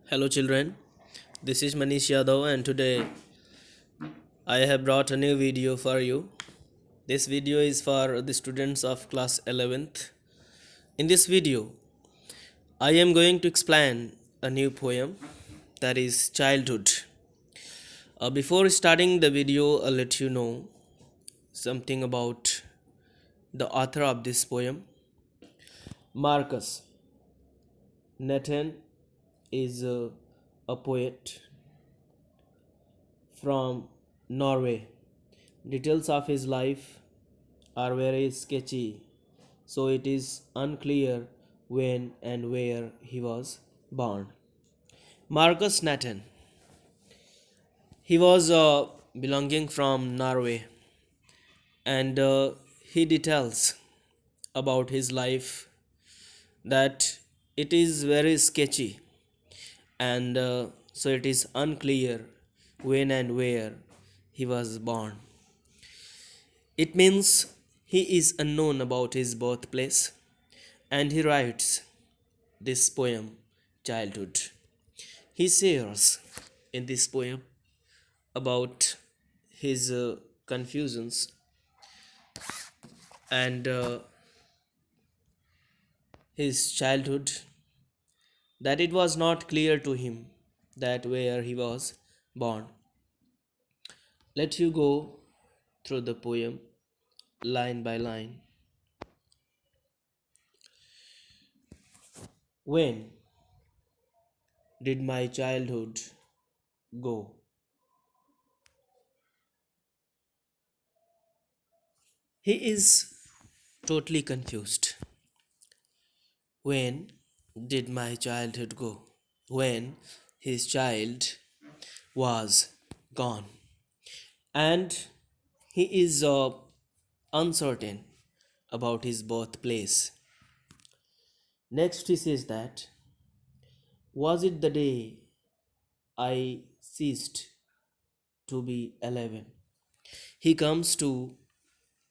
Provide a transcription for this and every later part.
Hello, children. This is Manish Yadav, and today I have brought a new video for you. This video is for the students of class 11th. In this video, I am going to explain a new poem that is Childhood. Before starting the video, I'll let you know something about the author of this poem. Marcus Nathan is a poet from Norway. Details of his life are very sketchy, so it is unclear when and where he was born. Marcus Nathan. He was belonging from Norway, and he details about his life that it is very sketchy, and so it is unclear when and where he was born. It means he is unknown about his birthplace, and he writes this poem, Childhood. He shares in this poem about his confusions and his childhood, that it was not clear to him that where he was born. Let you go through the poem line by line. When did my childhood go? He is totally confused. When did my childhood go? When his child was gone. And he is uncertain about his birthplace. Next, he says that, was it the day I ceased to be 11? He comes to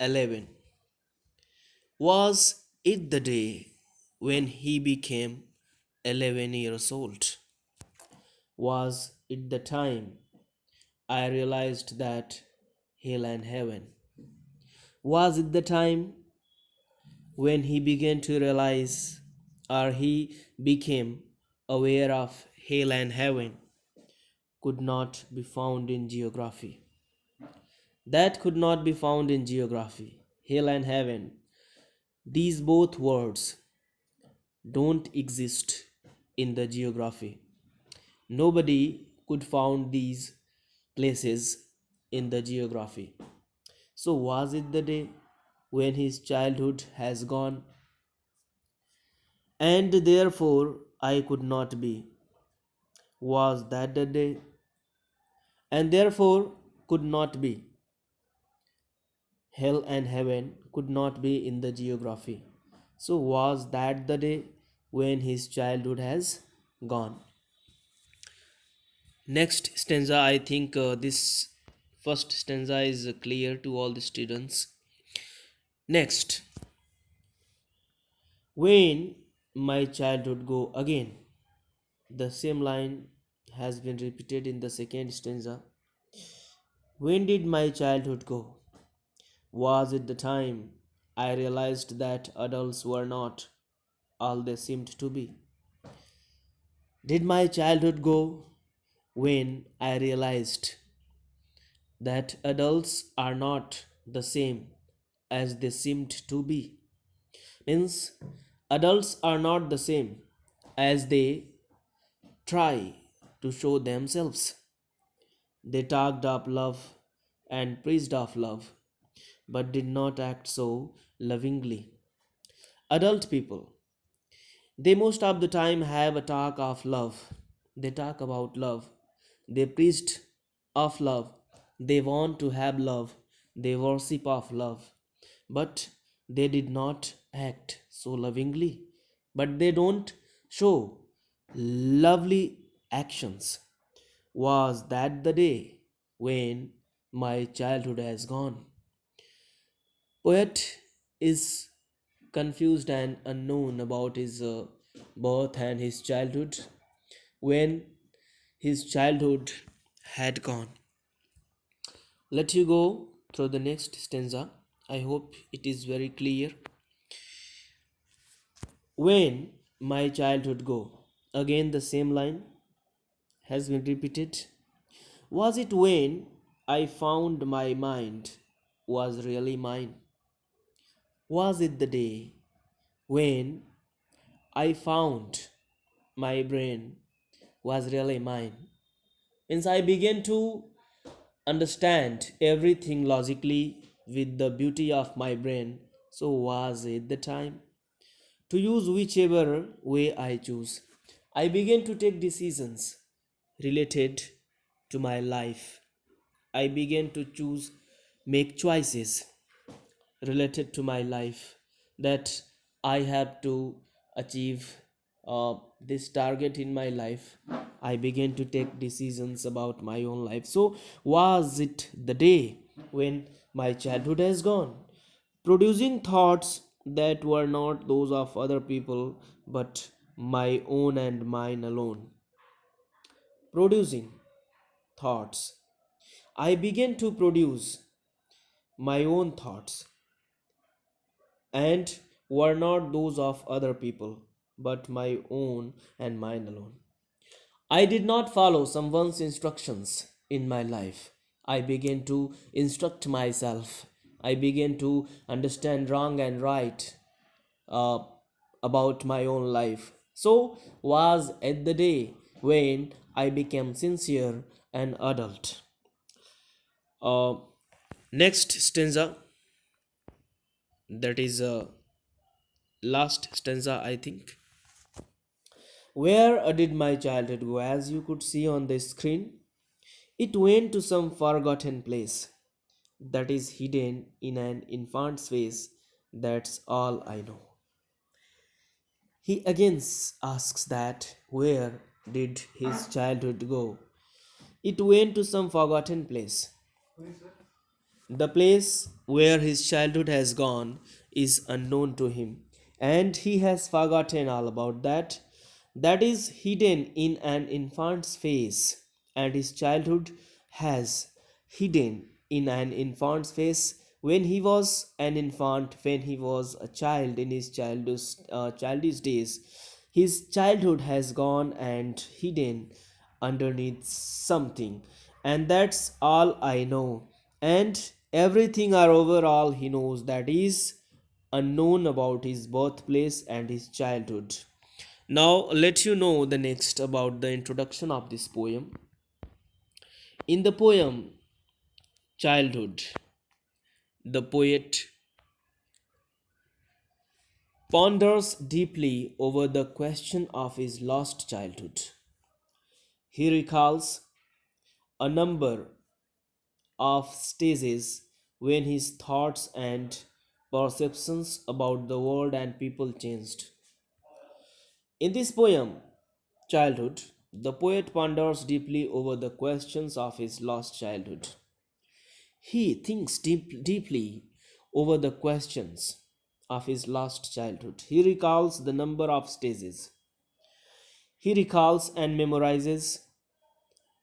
11. Was it the day when he became 11 years old? Was it the time I realized that hell and heaven? Was it the time when he began to realize, or he became aware of hell and heaven could not be found in geography? That could not be found in geography. Hell and heaven, these both words don't exist in the geography. Nobody could found these places in the geography. So was it the day when his childhood has gone, and therefore I could not be? Was that the day? And therefore could not be. Hell and heaven could not be in the geography. So was that the day when his childhood has gone? Next stanza, I think this first stanza is clear to all the students. Next, when my childhood go again, the same line has been repeated in the second stanza. When did my childhood go? Was it the time I realized that adults were not all they seemed to be? Did my childhood go when I realized that adults are not the same as they seemed to be? Means adults are not the same as they try to show themselves. They talked of love and preached of love, but did not act so lovingly. Adult people, they most of the time have a talk of love. They talk about love. They preached of love. They want to have love. They worship of love. But they did not act so lovingly. But they don't show lovely actions. Was that the day when my childhood has gone? Poet is confused and unknown about his birth and his childhood. when his childhood had gone. Let you go through the next stanza. I hope it is very clear. When my childhood go. Again, the same line has been repeated. Was it when I found my mind was really mine? Was it the day when I found my brain was really mine? Means I began to understand everything logically with the beauty of my brain. So was it the time to use whichever way I choose? I began to take decisions related to my life. I began to choose, make choices related to my life that I have to achieve this target in my life. I began to take decisions about my own life. So, was it the day when my childhood has gone? Producing thoughts that were not those of other people but my own and mine alone. Producing thoughts. I began to produce my own thoughts and were not those of other people, but my own and mine alone. I did not follow someone's instructions in my life. I began to instruct myself. I began to understand wrong and right uh, about my own life. So was at the day when I became sincere and adult. Uh, Next stanza, that is last stanza, I think. Where did my childhood go? As you could see on the screen, it went to some forgotten place that is hidden in an infant's face. That's all I know. He again asks that where did his childhood go? It went to some forgotten place. The place where his childhood has gone is unknown to him, and he has forgotten all about that. That is hidden in an infant's face, and his childhood has hidden in an infant's face when he was an infant, when he was a child in his childish days. His childhood has gone and hidden underneath something, and that's all I know. And everything or overall he knows that is unknown about his birthplace and his childhood. Now, let you know the next about the introduction of this poem. In the poem Childhood, the poet ponders deeply over the question of his lost childhood. He recalls a number of stages when his thoughts and perceptions about the world and people changed. In this poem, Childhood, the poet ponders deeply over the questions of his lost childhood. He thinks deeply over the questions of his lost childhood. He recalls the number of stages. He recalls and memorizes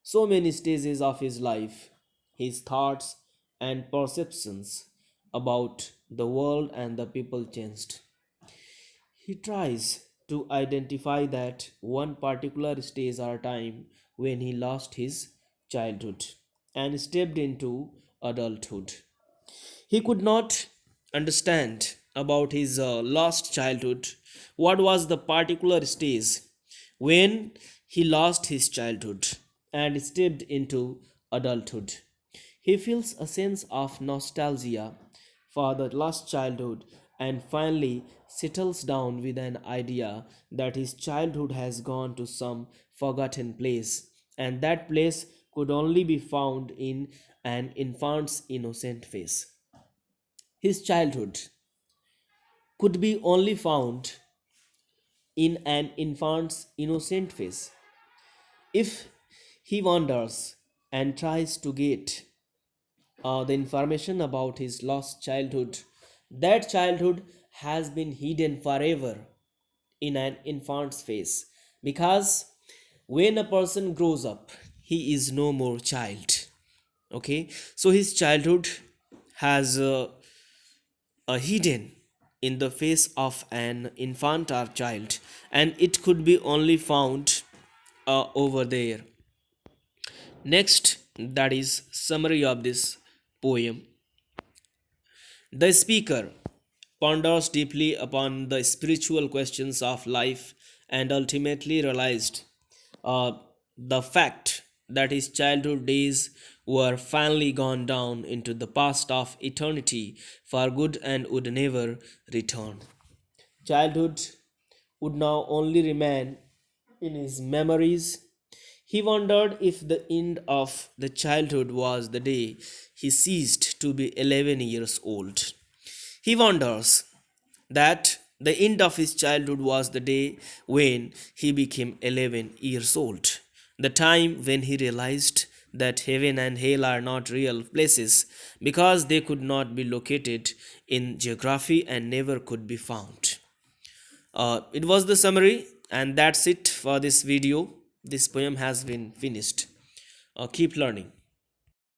so many stages of his life, his thoughts and perceptions about the world and the people changed. He tries to identify that one particular stage or time when he lost his childhood and stepped into adulthood. He could not understand about his lost childhood. What was the particular stage when he lost his childhood and stepped into adulthood? He feels a sense of nostalgia for the lost childhood and finally settles down with an idea that his childhood has gone to some forgotten place, and that place could only be found in an infant's innocent face. His childhood could be only found in an infant's innocent face. If he wanders and tries to get the information about his lost childhood, that childhood has been hidden forever in an infant's face, because When a person grows up, he is no more child. Okay, so his childhood has a hidden in the face of an infant or child, and it could be only found over there. Next, that is summary of this poem. The speaker ponders deeply upon the spiritual questions of life and ultimately realized uh, the fact that his childhood days were finally gone down into the past of eternity for good and would never return. Childhood would now only remain in his memories. He wondered if the end of the childhood was the day he ceased to be 11 years old. He wonders that the end of his childhood was the day when he became 11 years old, the time when he realized that heaven and hell are not real places because they could not be located in geography and never could be found. It was the summary, and that's it for this video. This poem has been finished. Keep learning.